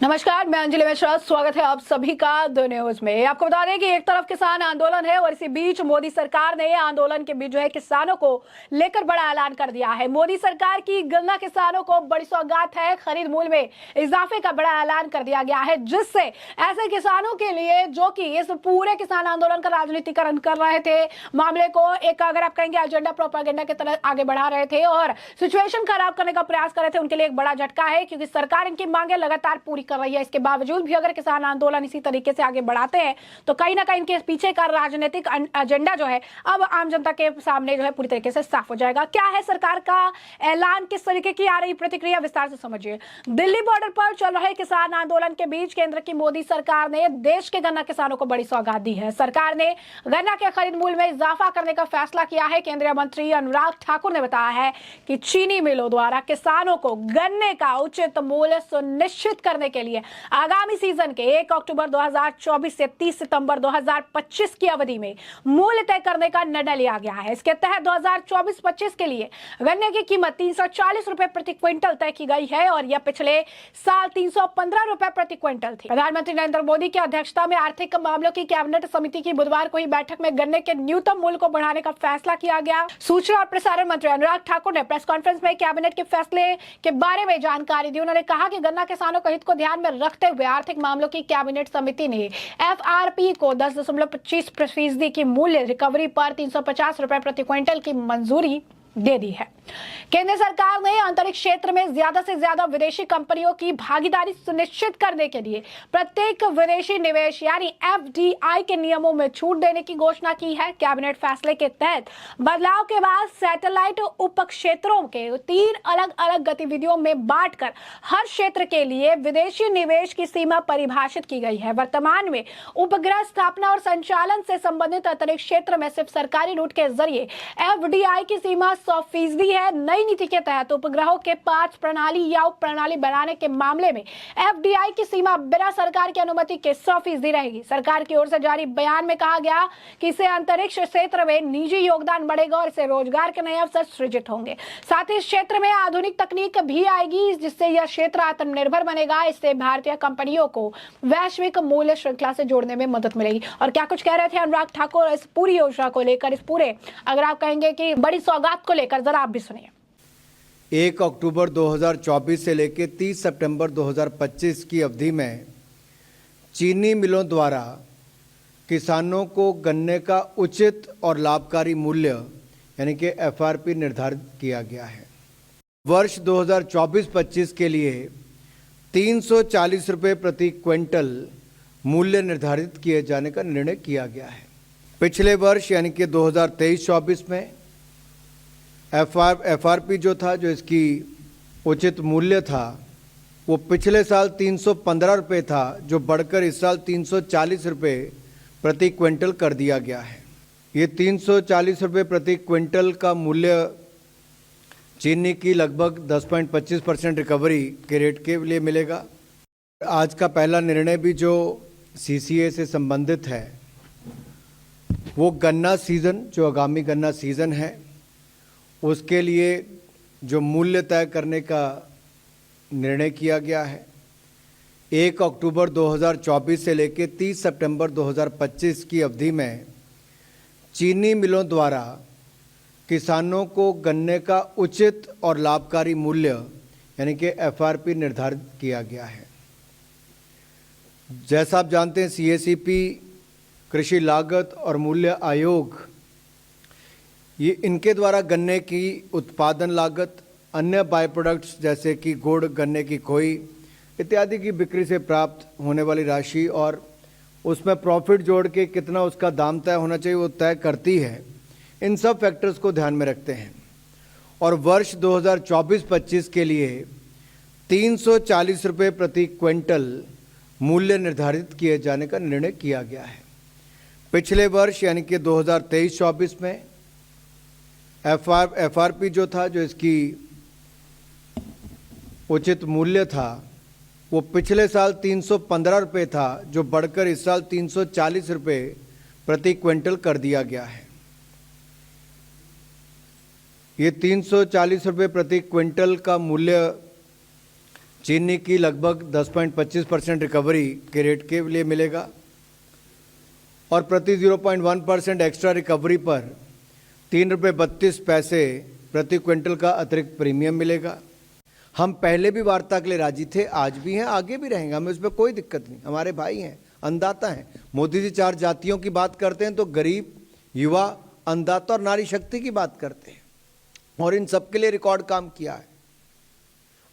नमस्कार, मैं अंजलि मिश्रा। स्वागत है आप सभी का द न्यूज में। आपको बता दें कि एक तरफ किसान आंदोलन है और इसी बीच मोदी सरकार ने आंदोलन के बीच जो है किसानों को लेकर बड़ा ऐलान कर दिया है। मोदी सरकार की गन्ना किसानों को बड़ी सौगात है। खरीद मूल्य में इजाफे का बड़ा ऐलान कर दिया गया है, जिससे ऐसे किसानों के लिए जो कि इस पूरे किसान आंदोलन का राजनीतिकरण कर रहे थे, मामले को एक अगर आप कहेंगे एजेंडा प्रोपागेंडा की तरह आगे बढ़ा रहे थे और सिचुएशन खराब करने का प्रयास कर रहे थे, उनके लिए एक बड़ा झटका है, क्योंकि सरकार इनकी मांगे लगातार पूरी कर रही है। इसके बावजूद भी अगर किसान आंदोलन इसी तरीके से आगे बढ़ाते हैं तो कहीं ना कहीं इनके पीछे का राजनीतिक एजेंडा जो है अब आम जनता के सामने जो है पूरी तरीके से साफ हो जाएगा। क्या है सरकार का ऐलान, किस तरीके की आ रही प्रतिक्रिया, विस्तार से समझिए। दिल्ली बॉर्डर पर चल रहे किसान आंदोलन के बीच केंद्र की मोदी सरकार ने देश के गन्ना किसानों को बड़ी सौगात दी है। सरकार ने गन्ना के खरीद मूल्य में इजाफा करने का फैसला किया है। केंद्रीय मंत्री अनुराग ठाकुर ने बताया है कि चीनी मिलों द्वारा किसानों को गन्ने का उचित मूल्य सुनिश्चित करने के लिए आगामी सीजन के 1 अक्टूबर 2024 से 30 सितंबर 2025 की अवधि में मूल्य तय करने का निर्णय लिया गया है। इसके तहत 2024-25 के लिए गन्ने की कीमत 340 रुपए प्रति क्विंटल तय की गई है और यह पिछले साल 315 रुपए प्रति क्विंटल थी। प्रधानमंत्री नरेंद्र मोदी की अध्यक्षता में आर्थिक मामलों की कैबिनेट समिति की बुधवार को ही बैठक में गन्ने के न्यूनतम मूल्य को बढ़ाने का फैसला किया गया। सूचना और प्रसारण मंत्री अनुराग ठाकुर ने प्रेस कॉन्फ्रेंस में कैबिनेट के फैसले के बारे में जानकारी दी। उन्होंने कहा कि गन्ना किसानों के हित को ध्यान में रखते हुए आर्थिक मामलों की कैबिनेट समिति ने एफआरपी को 10.25% की मूल्य रिकवरी पर 350 रुपए प्रति क्विंटल की मंजूरी दे दी है। केंद्र सरकार ने अंतरिक्ष क्षेत्र में ज्यादा से ज्यादा विदेशी कंपनियों की भागीदारी सुनिश्चित करने के लिए प्रत्येक विदेशी निवेश यानी एफडीआई के नियमों में छूट देने की घोषणा की है। कैबिनेट फैसले के तहत बदलाव के बाद सैटेलाइट उप क्षेत्रों के 3 अलग अलग गतिविधियों में बांटकर हर क्षेत्र के लिए विदेशी निवेश की सीमा परिभाषित की गई है। वर्तमान में उपग्रह स्थापना और संचालन से संबंधित अंतरिक्ष क्षेत्र में सिर्फ सरकारी रूट के जरिए एफडीआई की सीमा 100% है। नई नीति के तहत उपग्रहों के पार्ट प्रणाली या उप प्रणाली बनाने के मामले में एफडीआई की सीमा बिना सरकार की अनुमति के 100% रहेगी। सरकार की ओर से जारी बयान में कहा गया कि इससे अंतरिक्ष क्षेत्र में निजी योगदान बढ़ेगा और इससे रोजगार के नए अवसर सृजित होंगे। साथ ही इस क्षेत्र में आधुनिक तकनीक भी आएगी, जिससे यह क्षेत्र आत्मनिर्भर बनेगा। इससे भारतीय कंपनियों को वैश्विक मूल्य श्रृंखला से जोड़ने में मदद मिलेगी। और क्या कुछ कह रहे थे अनुराग ठाकुर इस पूरी योजना को लेकर, इस पूरे अगर आप कहेंगे कि बड़ी सौगात को लेकर, जरा आप भी सुनिए। 1 अक्टूबर 2024 से लेकर 30 सितंबर 2025 की अवधि में चीनी मिलों द्वारा किसानों को गन्ने का उचित और लाभकारी मूल्य यानी कि एफआरपी निर्धारित किया गया है। वर्ष 2024-25 के लिए 340 रुपये प्रति क्विंटल मूल्य निर्धारित किए जाने का निर्णय किया गया है। पिछले वर्ष यानी कि 2023-24 में एफआरपी जो था, जो इसकी उचित मूल्य था, वो पिछले साल 315 रुपये था, जो बढ़कर इस साल 340 रुपये प्रति क्विंटल कर दिया गया है। ये 340 रुपये प्रति क्विंटल का मूल्य चीनी की लगभग 10.25% रिकवरी के रेट के लिए मिलेगा। आज का पहला निर्णय भी जो सीसीए से संबंधित है, वो गन्ना सीज़न, जो आगामी गन्ना सीज़न है, उसके लिए जो मूल्य तय करने का निर्णय किया गया है। 1 अक्टूबर 2024 से लेकर 30 सितंबर 2025 की अवधि में चीनी मिलों द्वारा किसानों को गन्ने का उचित और लाभकारी मूल्य यानी कि एफआरपी निर्धारित किया गया है। जैसा आप जानते हैं, सीएसीपी, कृषि लागत और मूल्य आयोग, ये इनके द्वारा गन्ने की उत्पादन लागत, अन्य बाय प्रोडक्ट्स जैसे कि गुड़, गन्ने की खोई इत्यादि की बिक्री से प्राप्त होने वाली राशि और उसमें प्रॉफिट जोड़ के कितना उसका दाम तय होना चाहिए वो तय करती है। इन सब फैक्टर्स को ध्यान में रखते हैं और वर्ष 2024-25 के लिए 340 रुपये प्रति क्विंटल मूल्य निर्धारित किए जाने का निर्णय किया गया है। पिछले वर्ष यानी कि 2023-24 में एफआरपी जो था, जो इसकी उचित मूल्य था, वो पिछले साल 315 रुपये था, जो बढ़कर इस साल 340 रुपये प्रति क्विंटल कर दिया गया है। ये 340 रुपये प्रति क्विंटल का मूल्य चीनी की लगभग 10.25% रिकवरी के रेट के लिए मिलेगा और प्रति 0.1% एक्स्ट्रा रिकवरी पर 3 रुपये 32 पैसे प्रति क्विंटल का अतिरिक्त प्रीमियम मिलेगा। हम पहले भी वार्ता के लिए राजी थे, आज भी हैं, आगे भी रहेंगे, हमें उसमें कोई दिक्कत नहीं। हमारे भाई हैं, अन्नदाता हैं। मोदी जी 4 जातियों की बात करते हैं तो गरीब, युवा, अन्नदाता और नारी शक्ति की बात करते हैं और इन सब के लिए रिकॉर्ड काम किया है।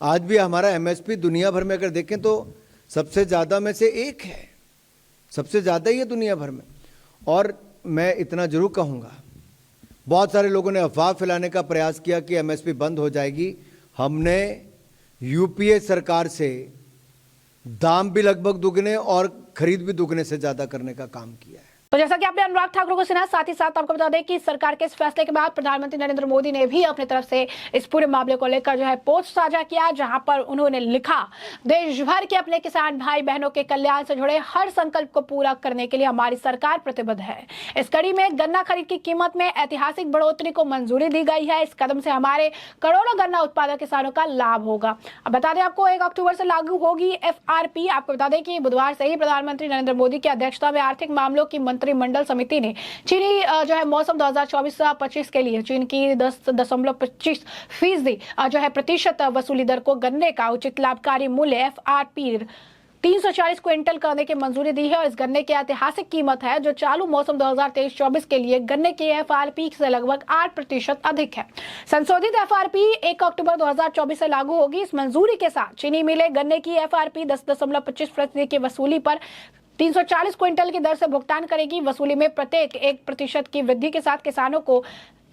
आज भी हमारा एमएसपी दुनिया भर में अगर देखें तो सबसे ज़्यादा में से एक है, सबसे ज़्यादा ही है दुनिया भर में। और मैं इतना जरूर कहूँगा, बहुत सारे लोगों ने अफवाह फैलाने का प्रयास किया कि एमएसपी बंद हो जाएगी। हमने यूपीए सरकार से दाम भी लगभग दुगने और खरीद भी दुगने से ज़्यादा करने का काम किया है। तो जैसा कि आपने अनुराग ठाकुर को सुना, साथ ही साथ आपको बता दें कि सरकार के इस फैसले के बाद प्रधानमंत्री नरेंद्र मोदी ने भी अपनी तरफ से इस पूरे मामले को लेकर जो है पोस्ट साझा किया, जहां पर उन्होंने लिखा, देश भर के अपने किसान भाई बहनों के कल्याण से जुड़े हर संकल्प को पूरा करने के लिए हमारी सरकार प्रतिबद्ध है। इस कड़ी में गन्ना खरीद की कीमत में ऐतिहासिक बढ़ोतरी को मंजूरी दी गई है। इस कदम से हमारे करोड़ों गन्ना उत्पादक किसानों का लाभ होगा। अब बता दें आपको 1 अक्टूबर से लागू होगी FRP। आपको बता दें कि बुधवार से ही प्रधानमंत्री नरेंद्र मोदी की अध्यक्षता में आर्थिक मामलों की मंत्रिमंडल समिति ने चीनी जो है मौसम 2024-25 के लिए चीन की 10.25% जो है प्रतिशत वसूली दर को गन्ने का उचित लाभकारी मूल्य FRP 340 क्विंटल करने की मंजूरी दी है और इस गन्ने की ऐतिहासिक कीमत है जो चालू मौसम 2023-24 के लिए गन्ने की FRP से लगभग 8% अधिक है। संशोधित FRP 1 अक्टूबर 2024 से लागू होगी। इस मंजूरी के साथ चीनी मिलें गन्ने की FRP 10.25% की वसूली पर 340 क्विंटल की दर से भुगतान करेगी। वसूली में प्रत्येक 1% की वृद्धि के साथ किसानों को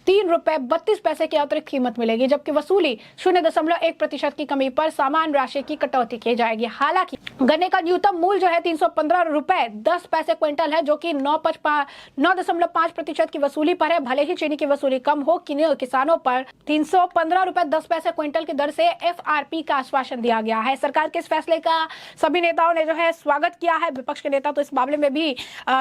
3 रुपए 32 पैसे की अतिरिक्त कीमत मिलेगी, जबकि वसूली 0.1% की कमी पर सामान्य राशि की कटौती की जाएगी। हालांकि गन्ने का न्यूनतम मूल्य जो है 315 रुपए 10 पैसे क्विंटल है, जो कि 9.5% की वसूली पर है। भले ही चीनी की वसूली कम हो, किसानों पर 315 रुपए 10 पैसे क्विंटल की दर से FRP का आश्वासन दिया गया है। सरकार के इस फैसले का सभी नेताओं ने जो है स्वागत किया है। विपक्ष के नेता तो इस मामले में भी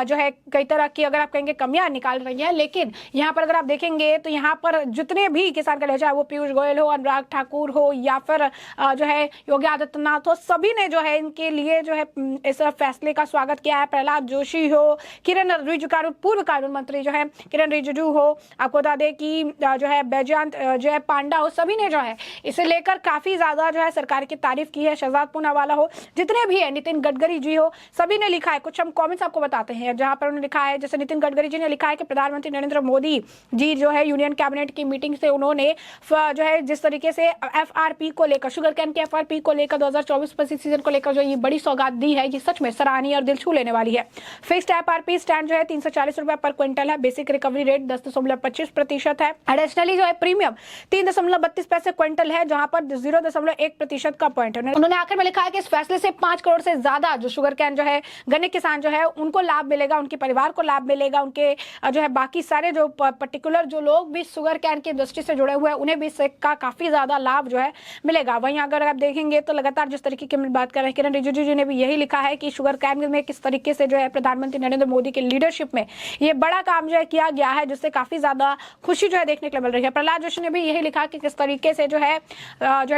जो है कई तरह की, अगर आप कहेंगे, कमियां निकाल रही है। लेकिन यहाँ पर अगर आप देखेंगे तो यहाँ पर जितने भी किसान कल्याण, चाहे वो पीयूष गोयल हो, अनुराग ठाकुर हो या फिर जो है योगी आदित्यनाथ हो, सभी ने जो है इनके लिए जो है इस फैसले का स्वागत किया है। प्रहलाद जोशी हो, किरण रिजिजू, पूर्व कानून मंत्री जो है किरण रिजिजू हो, आपको बता दें कि जो है बैजयंत जो है पांडा हो, सभी ने जो है इसे लेकर काफी ज्यादा जो है सरकार की तारीफ की है। शहजाद पूनावाला हो, जितने भी है, नितिन गडकरी जी हो, सभी ने लिखा है। कुछ हम कॉमेंट्स आपको बताते हैं जहां पर उन्होंने लिखा है। जैसे नितिन गडकरी जी ने लिखा है कि प्रधानमंत्री नरेंद्र मोदी जी जो है यूनियन कैबिनेट की मीटिंग से उन्होंने जो है जिस तरीके से FRP को लेकर, शुगर कैन के FRP को लेकर 2024-25 सीजन को लेकर जो ये बड़ी सौगात दी है, ये सच में सराहनीय और दिल छू लेने वाली है। फिक्स्ड FRP स्टैंड जो है 340 रुपए पर क्विंटल है। बेसिक रिकवरी रेट 10.25% है। एडिशनली जो है प्रीमियम 3.32 पैसे क्विंटल है, जहां पर 0.1% का पॉइंट है। उन्होंने आखिर में लिखा है कि इस फैसले से 5 करोड़ से ज्यादा जो शुगर कैन जो है गन्ने किसान जो है उनको लाभ मिलेगा, उनके परिवार को लाभ मिलेगा, उनके जो है बाकी सारे जो पर्टिकुलर जो लोग भी शुगर कैन की इंडस्ट्री से जुड़े हुए हैं उन्हें भी इससे का काफी ज्यादा लाभ जो है मिलेगा। वहीं अगर आप देखेंगे तो लगातार जिस तरीके की बात कर रहे हैं, किरण रिजिजू जी ने भी यही लिखा है कि शुगर कैन में किस तरीके से जो है प्रधानमंत्री नरेंद्र मोदी के लीडरशिप में ये बड़ा काम जो है किया गया है, जिससे काफी ज्यादा खुशी जो है देखने को मिल रही है। प्रहलाद जोशी ने भी यही लिखा कि किस तरीके से जो है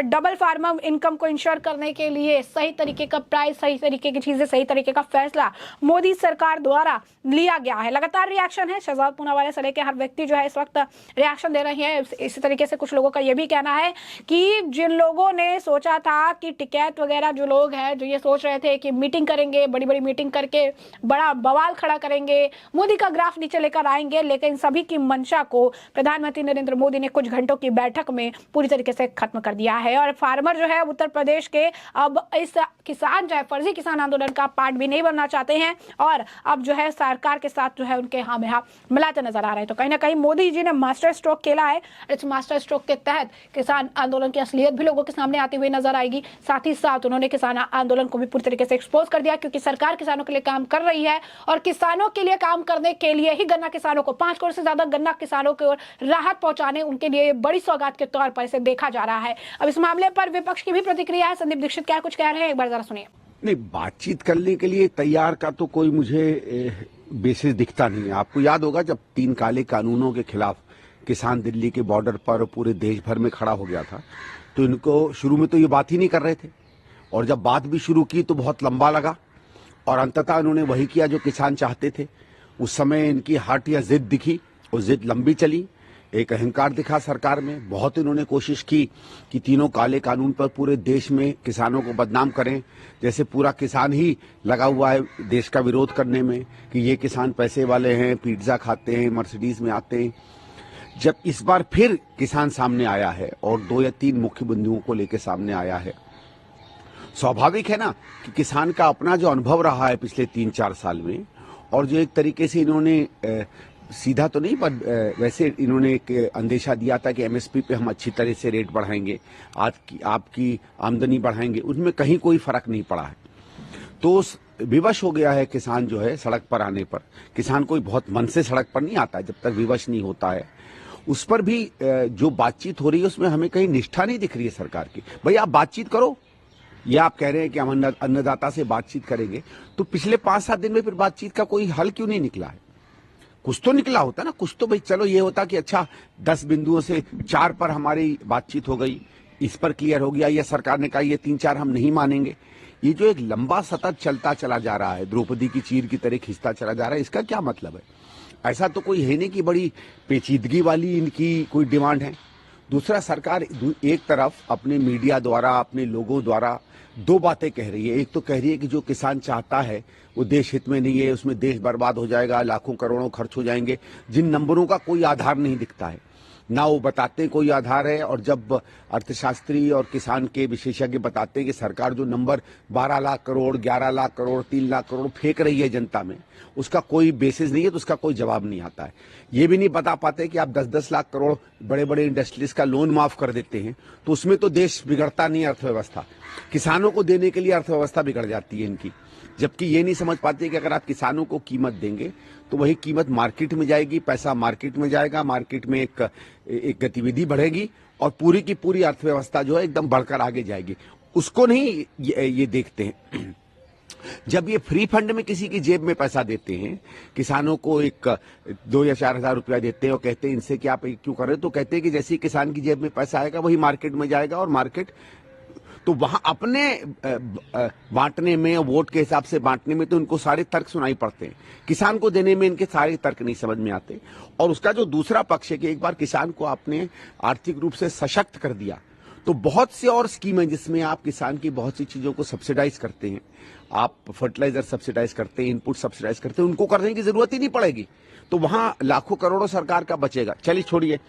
डबल फार्मर इनकम को इंश्योर करने के लिए सही तरीके का प्राइस, सही तरीके की चीजें, सही तरीके का फैसला मोदी सरकार द्वारा लिया गया है। लगातार रिएक्शन है, शहजाद पूनावाला से लेकर हर व्यक्ति जो है इस वक्त रिएक्शन दे रहे हैं। इसी तरीके से कुछ लोगों का यह भी कहना है कि जिन लोगों ने सोचा था कि टिकैत वगैरह जो लोग हैं जो ये सोच रहे थे कि मीटिंग करेंगे, बड़ी बड़ी मीटिंग करके बड़ा बवाल खड़ा करेंगे, मोदी का ग्राफ नीचे लेकर आएंगे, लेकिन सभी की मंशा को प्रधानमंत्री नरेंद्र मोदी ने कुछ घंटों की बैठक में पूरी तरीके से खत्म कर दिया है। और फार्मर जो है उत्तर प्रदेश के अब इस किसान जो है फर्जी किसान आंदोलन का पार्ट भी नहीं बनना चाहते हैं और अब जो है सरकार के साथ जो है उनके हाँ में हाँ मिलाते नजर आ रहे हैं। तो कहीं ना कहीं मोदी जी ने मास्टर स्ट्रोक खेला है। इस मास्टर स्ट्रोक के तहत किसान आंदोलन की असलियत भी लोगों के सामने आती हुई नजर आएगी। साथ ही साथ उन्होंने किसान आंदोलन को भी पूरी तरीके से एक्सपोज कर दिया, क्योंकि सरकार किसानों के लिए काम कर रही है और किसानों के लिए काम करने के लिए ही गन्ना किसानों को 5 करोड़ से ज्यादा गन्ना किसानों को राहत पहुंचाने उनके लिए बड़ी सौगात के तौर पर इसे देखा जा रहा है। अब इस मामले पर विपक्ष की भी प्रतिक्रिया है। संदीप दीक्षित क्या कुछ कह रहे हैं, एक बार जरा सुनिए। नहीं, बातचीत करने के लिए तैयार का तो कोई मुझे बेसिस दिखता नहीं है। आपको याद होगा जब 3 काले कानूनों के खिलाफ किसान दिल्ली के बॉर्डर पर पूरे देश भर में खड़ा हो गया था, तो इनको शुरू में तो ये बात ही नहीं कर रहे थे। और जब बात भी शुरू की तो बहुत लंबा लगा और अंततः इन्होंने वही किया जो किसान चाहते थे। उस समय इनकी हट या जिद दिखी और जिद लंबी चली, एक अहंकार दिखा सरकार में। बहुत इन्होंने कोशिश की कि तीनों काले कानून पर पूरे देश में किसानों को बदनाम करें, जैसे पूरा किसान ही लगा हुआ है देश का विरोध करने में कि ये किसान पैसे वाले हैं, पिज्जा खाते हैं, मर्सिडीज में आते हैं। जब इस बार फिर किसान सामने आया है और 2 या 3 मुख्य बिंदुओं को लेकर सामने आया है, स्वाभाविक है ना कि किसान का अपना जो अनुभव रहा है पिछले 3-4 साल में, और जो एक तरीके से इन्होंने सीधा तो नहीं पर वैसे इन्होंने एक अंदेशा दिया था कि एमएसपी पे हम अच्छी तरह से रेट बढ़ाएंगे, आपकी आमदनी बढ़ाएंगे, उसमें कहीं कोई फर्क नहीं पड़ा है। तो विवश हो गया है किसान जो है सड़क पर आने पर। किसान कोई बहुत मन से सड़क पर नहीं आता है जब तक विवश नहीं होता है। उस पर भी जो बातचीत हो रही है उसमें हमें कहीं निष्ठा नहीं दिख रही है सरकार की। भाई आप बातचीत करो, ये आप कह रहे हैं कि हम अन्नदाता से बातचीत करेंगे, तो पिछले 5-7 दिन में फिर बातचीत का कोई हल क्यों नहीं निकला है? कुछ तो निकला होता ना, कुछ तो भाई चलो ये होता कि अच्छा 10 बिंदुओं से 4 पर हमारी बातचीत हो गई, इस पर क्लियर हो गया, या सरकार ने कहा ये 3-4 हम नहीं मानेंगे। ये जो एक लंबा सतत चलता चला जा रहा है, द्रौपदी की चीर की तरह खिंचता चला जा रहा है, इसका क्या मतलब है? ऐसा तो कोई है नहीं कि बड़ी पेचीदगी वाली इनकी कोई डिमांड है। दूसरा, सरकार एक तरफ अपने मीडिया द्वारा, अपने लोगों द्वारा 2 बातें कह रही है। एक तो कह रही है कि जो किसान चाहता है वो देश हित में नहीं है, उसमें देश बर्बाद हो जाएगा, लाखों करोड़ों खर्च हो जाएंगे, जिन नंबरों का कोई आधार नहीं दिखता है, ना वो बताते कोई आधार है। और जब अर्थशास्त्री और किसान के विशेषज्ञ बताते हैं कि सरकार जो नंबर 12 लाख करोड़, 11 लाख करोड़, 3 लाख करोड़ फेंक रही है जनता में, उसका कोई बेसिस नहीं है, तो उसका कोई जवाब नहीं आता है। ये भी नहीं बता पाते कि आप 10-10 लाख करोड़ बड़े बड़े इंडस्ट्रीज का लोन माफ कर देते हैं तो उसमें तो देश बिगड़ता नहीं, अर्थव्यवस्था किसानों को देने के लिए अर्थव्यवस्था बिगड़ जाती है इनकी। जबकि ये नहीं समझ पाते कि अगर आप किसानों को कीमत देंगे तो वही कीमत मार्केट में जाएगी, पैसा मार्केट में जाएगा, मार्केट में एक गतिविधि बढ़ेगी और पूरी की पूरी अर्थव्यवस्था जो है एकदम बढ़कर आगे जाएगी। उसको नहीं ये देखते हैं। जब ये फ्री फंड में किसी की जेब में पैसा देते हैं, किसानों को 2 या 4 हजार रुपया देते हैं और कहते हैं इनसे क्या आप क्यों कर रहे हो, तो कहते हैं कि जैसे ही किसान की जेब में पैसा आएगा वही मार्केट में जाएगा, और मार्केट तो वहां अपने बांटने में, वोट के हिसाब से बांटने में तो इनको सारे तर्क सुनाई पड़ते हैं, किसान को देने में इनके सारे तर्क नहीं समझ में आते। और उसका जो दूसरा पक्ष है कि एक बार किसान को आपने आर्थिक रूप से सशक्त कर दिया तो बहुत से और स्कीम है जिसमें आप किसान की बहुत सी चीजों को सब्सिडाइज करते हैं, आप फर्टिलाइजर सब्सिडाइज करते हैं, इनपुट सब्सिडाइज करते हैं, उनको करने की जरूरत ही नहीं पड़ेगी, तो वहां लाखों करोड़ों सरकार का बचेगा। चलिए छोड़िए।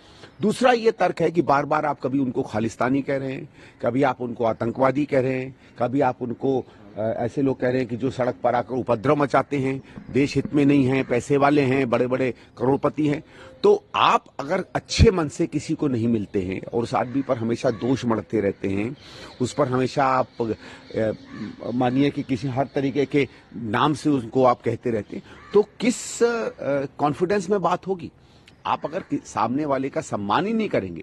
दूसरा ये तर्क है कि बार बार आप कभी उनको खालिस्तानी कह रहे हैं, कभी आप उनको आतंकवादी कह रहे हैं, कभी आप उनको ऐसे लोग कह रहे हैं कि जो सड़क पर आकर उपद्रव मचाते हैं, देश हित में नहीं है, पैसे वाले हैं, बड़े बड़े करोड़पति हैं। तो आप अगर अच्छे मन से किसी को नहीं मिलते हैं और उस आदमी पर हमेशा दोष मढ़ते रहते हैं, उस पर हमेशा आप मानिए कि किसी हर तरीके के नाम से उसको आप कहते रहते हैं, तो किस कॉन्फिडेंस में बात होगी? आप अगर सामने वाले का सम्मान ही नहीं करेंगे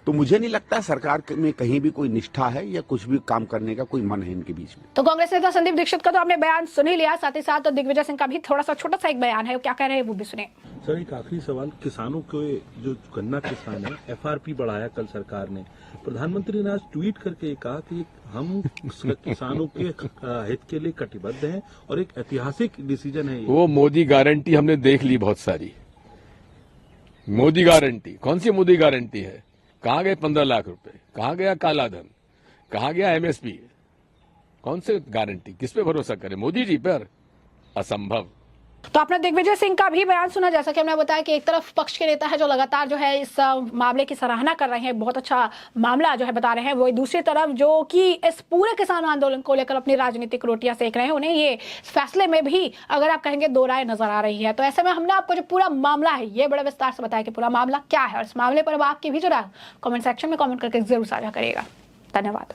तो मुझे नहीं लगता सरकार में कहीं भी कोई निष्ठा है या कुछ भी काम करने का कोई मन है इनके बीच में। तो कांग्रेस नेता संदीप दीक्षित का तो आपने बयान सुन ही लिया, साथ ही साथ तो दिग्विजय सिंह का भी थोड़ा सा छोटा सा एक बयान है, वो क्या कह रहे हैं वो भी सुने। सर, एक आखिरी सवाल, किसानों के जो गन्ना किसान है, एफआरपी बढ़ाया कल सरकार ने, प्रधानमंत्री ने आज ट्वीट करके कहा कि हम किसानों के हित के लिए कटिबद्ध हैं और एक ऐतिहासिक डिसीजन है। वो मोदी गारंटी हमने देख ली बहुत सारी। मोदी गारंटी कौन सी मोदी गारंटी है? कहाँ गए 15 लाख रुपए? कहाँ गया काला धन? कहाँ गया एमएसपी? कौन से गारंटी? किस पे भरोसा करें? मोदी जी पर? असंभव। तो आपने दिग्विजय सिंह का भी बयान सुना, जैसा कि हमने बताया कि एक तरफ पक्ष के नेता है जो लगातार जो है इस मामले की सराहना कर रहे हैं, बहुत अच्छा मामला जो है बता रहे हैं, वो दूसरी तरफ जो कि इस पूरे किसान आंदोलन को लेकर अपनी राजनीतिक रोटियां सेक रहे हैं, उन्हें ये फैसले में भी अगर आप कहेंगे दो राय नजर आ रही है। तो ऐसे में हमने आपको जो पूरा मामला है ये बड़े विस्तार से बताया कि पूरा मामला क्या है, और इस मामले पर अब आपकी भी जो राय कमेंट सेक्शन में कमेंट करके जरूर साझा करिएगा। धन्यवाद।